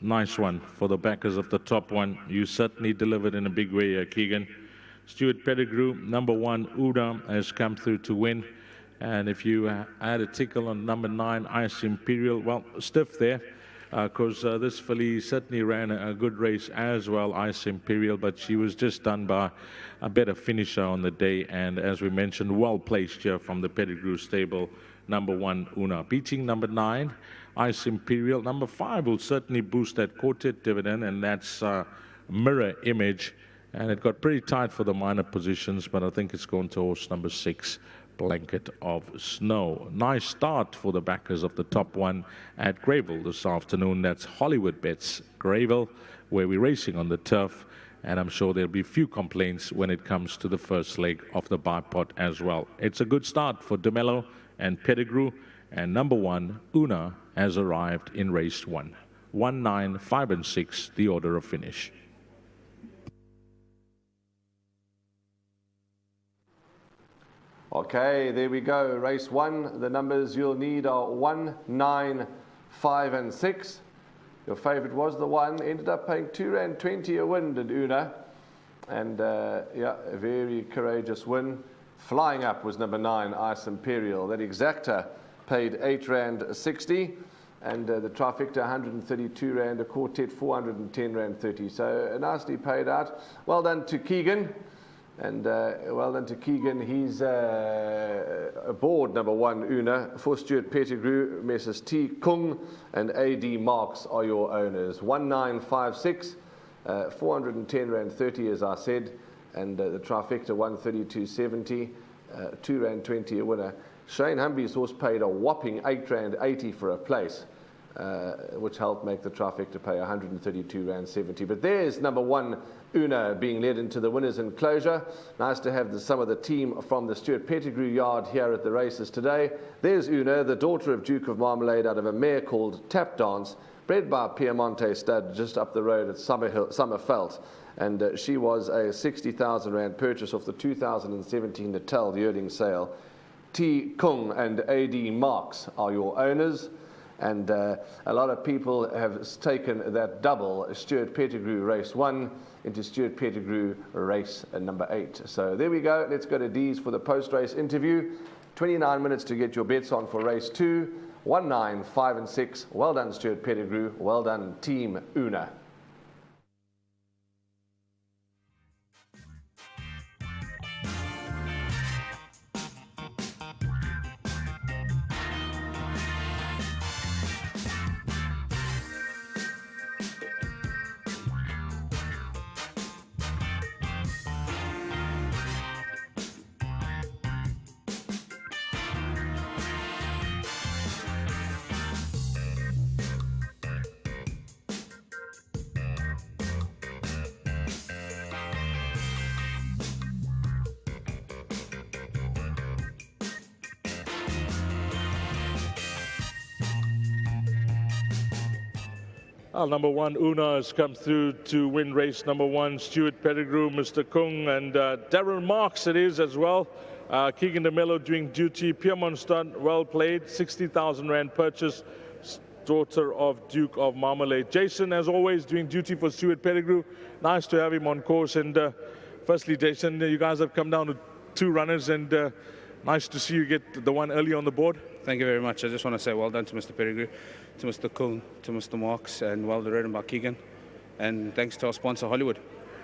Nice one for the backers of the top one. You certainly delivered in a big way, Keegan. Stuart Pettigrew, number 1, Una, has come through to win. And if you add a tickle on number 9, Ice Imperial, well, stiff there, because this filly certainly ran a good race as well, Ice Imperial, but she was just done by a better finisher on the day. And as we mentioned, well placed here from the Pettigrew stable, number 1, Una. Beating number 9, Ice Imperial. Number 5 will certainly boost that quartet dividend, and that's Mirror Image. And it got pretty tight for the minor positions, but I think it's going to horse number 6, Blanket of Snow. Nice start for the backers of the top one at GREYVILLE this afternoon. That's Hollywood Bets GREYVILLE, where we're racing on the turf. And I'm sure there'll be few complaints when it comes to the first leg of the bipod as well. It's a good start for DeMello and Pettigrew. And number 1, Una, has arrived in race 1. 1, 9, 5, and 6, the order of finish. Okay, there we go. Race 1. The numbers you'll need are 1, 9, 5, and 6. Your favourite was the 1. Ended up paying R2.20 a win, did Una. And yeah, a very courageous win. Flying up was number 9, Ice Imperial. That exacta paid R8.60. And the trifecta 132 Rand, a quartet 410 Rand 30. So nicely paid out. Well done to Keegan. And well done to Keegan. He's aboard number 1, Una. For Stuart Pettigrew, Messrs. T. Kung and A.D. Marks are your owners. 1956, 410 Rand 30, as I said. And the trifecta 132.70, R2.20 a winner. Shane Humby's horse paid a whopping R8.80 for a place, which helped make the trifecta pay R132.70. But there's number 1, Una, being led into the winners' enclosure. Nice to have some of the team from the Stuart Pettigrew yard here at the races today. There's Una, the daughter of Duke of Marmalade, out of a mare called Tap Dance, bred by Piemonte Stud just up the road at Summerveld. And she was a 60,000 Rand purchase off the 2017 Natal yearling sale. T. Kung and A.D. Marks are your owners. And a lot of people have taken that double, Stuart Pettigrew race 1 into Stuart Pettigrew race number 8. So there we go. Let's go to D's for the post-race interview. 29 minutes to get your bets on for race 2. 1, 9, 5, and 6. Well done, Stuart Pettigrew. Well done, Team Una. Number 1, Una, has come through to win race number 1. Stuart Pettigrew, Mr. Kung, and Darren Marks it is as well. Keegan DeMello doing duty. Piermont Stud, well played. 60,000 Rand purchase. Daughter of Duke of Marmalade. Jason, as always, doing duty for Stuart Pettigrew. Nice to have him on course. And firstly, Jason, you guys have come down to 2 runners, and nice to see you get the one early on the board. Thank you very much. I just want to say well done to Mr. Pettigrew, to Mr. Kung, to Mr. Marks, and well ridden by Keegan. And thanks to our sponsor, Hollywood.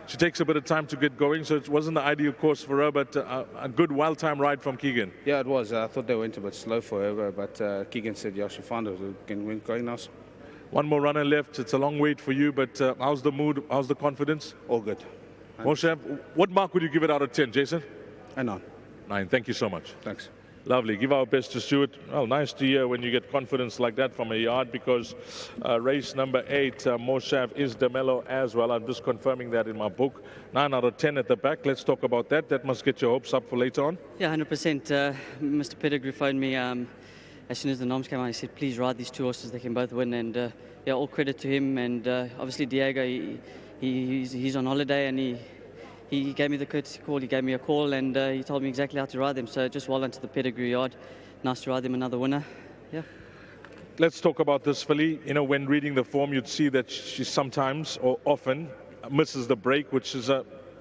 She takes a bit of time to get going, so it wasn't the ideal course for her, but a good wild-time ride from Keegan. Yeah, it was. I thought they went a bit slow for her, but Keegan said, yeah, she found it. We can going now. One more runner left. It's a long wait for you, but how's the mood? How's the confidence? All good. Moshe, what mark would you give it out of 10, Jason? A 9. 9. Thank you so much. Thanks. Lovely. Give our best to Stuart. Well, nice to hear when you get confidence like that from a yard, because race number 8, Moshav, is DeMello as well. I'm just confirming that in my book. 9 out of 10 at the back. Let's talk about that. That must get your hopes up for later on. Yeah, 100%. Mr. Pettigrew phoned me as soon as the noms came out. He said, please ride these 2 horses. They can both win. And yeah, all credit to him. And obviously Diego, he's on holiday, and he gave me the courtesy call, he gave me a call, and he told me exactly how to ride them. So just well done to the Pettigrew yard. Nice to ride them, another winner. Yeah. Let's talk about this filly. You know, when reading the form, you'd see that she sometimes or often misses the break, which is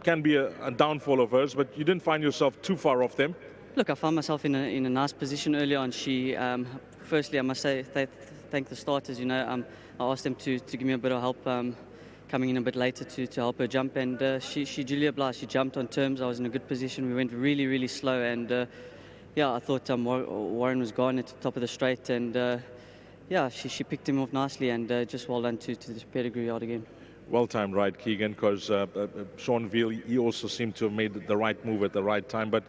can be a downfall of hers, but you didn't find yourself too far off them. Look, I found myself in a nice position early on. She, firstly, I must say thank the starters. You know, I asked them to give me a bit of help coming in a bit later to help her jump, and she Julia Blythe, she jumped on terms. I was in a good position. We went really, really slow, and yeah, I thought Warren was gone at the top of the straight, and yeah, she picked him off nicely, and just well done to the pedigree yard again. Well-timed ride, Keegan, because Sean Veal, he also seemed to have made the right move at the right time, but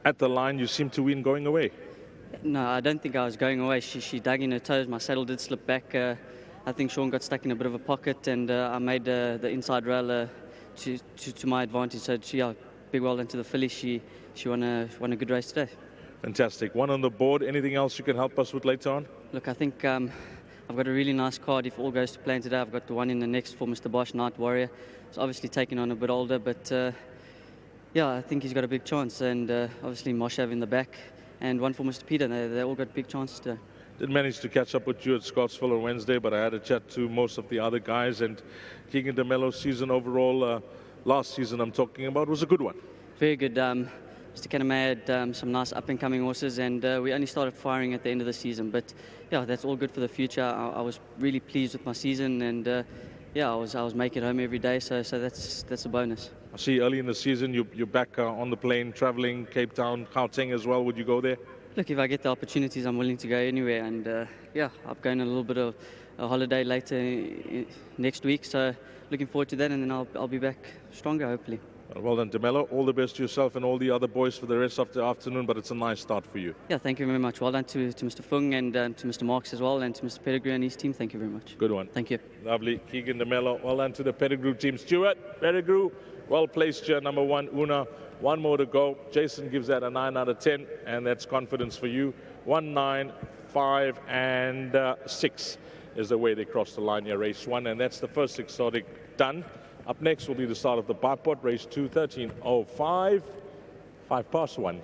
at the line, you seemed to win going away. No, I don't think I was going away. She dug in her toes. My saddle did slip back. I think Sean got stuck in a bit of a pocket, and I made the inside rail to my advantage. So, yeah, big well done to the filly. She won a good race today. Fantastic. One on the board. Anything else you can help us with later on? Look, I think I've got a really nice card. If all goes to plan today, I've got the one in the next for Mr. Bosch, Night Warrior. It's obviously taken on a bit older, but yeah, I think he's got a big chance. And obviously Moshav in the back, and one for Mr. Peter. They all got big chances today. Didn't manage to catch up with you at Scottsville on Wednesday, but I had a chat to most of the other guys, and Keegan DeMello's season overall, last season I'm talking about, was a good one. Very good. Mr. Kaname had some nice up-and-coming horses, and we only started firing at the end of the season. But yeah, that's all good for the future. I was really pleased with my season, and yeah, I was making it home every day, so that's a bonus. I see early in the season you're back on the plane, traveling Cape Town, Gauteng as well. Would you go there? Look, if I get the opportunities, I'm willing to go anywhere, and yeah, I'm going on a little bit of a holiday later next week, so looking forward to that, and then I'll be back stronger, hopefully. Well done, DeMello. All the best to yourself and all the other boys for the rest of the afternoon, but it's a nice start for you. Yeah, thank you very much. Well done to Mr. Fung and to Mr. Marks as well, and to Mr. Pettigrew and his team. Thank you very much. Good one. Thank you. Lovely. Keegan DeMello. Well done to the Pettigrew team. Stuart, Pettigrew, well placed here. Number one, Una. One more to go. Jason gives that a 9 out of 10, and that's confidence for you. 1, 9, 5, and 6 is the way they cross the line here, race 1, and that's the first exotic done. Up next will be the start of the Barpot, race 2, 13:05, 5 past 1.